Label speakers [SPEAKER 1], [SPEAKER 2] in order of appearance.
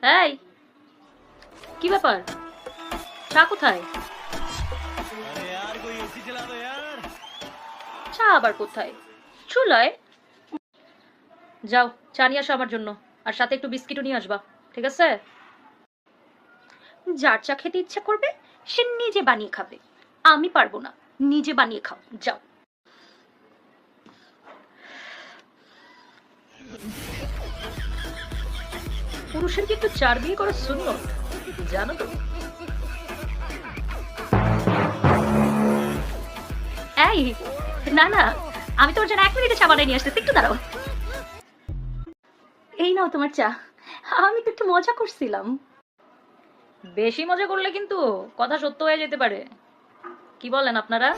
[SPEAKER 1] এই, কি ব্যাপার? চা কোথায়?
[SPEAKER 2] अरे यार कोई एसी चला दो यार।
[SPEAKER 1] চা আবার কোথায়? চুলায়। যাও, চা নিয়ে আসো আমার জন্য। আর সাথে একটু বিস্কিটও নিয়ে আসবা, ঠিক আছে? যার চা খেতে ইচ্ছা করবে সে নিজে বানিয়ে খাবে, আমি পারবো না। নিজে বানিয়ে খাও, যাও। পুরুষের কি একটু চার বিয়ে করা সুন্নত, জানো তো? এই, না না, আমি তোমার জন্য 1 মিনিটে চা বানিয়ে নিয়ে আসতেছি, একটু দাঁড়াও। এই নাও তোমার চা। আমি তো একটু মজা করছিলাম। বেশি মজা করলে কিন্তু কথা সত্য হয়ে যেতে পারে। কি বলেন আপনারা?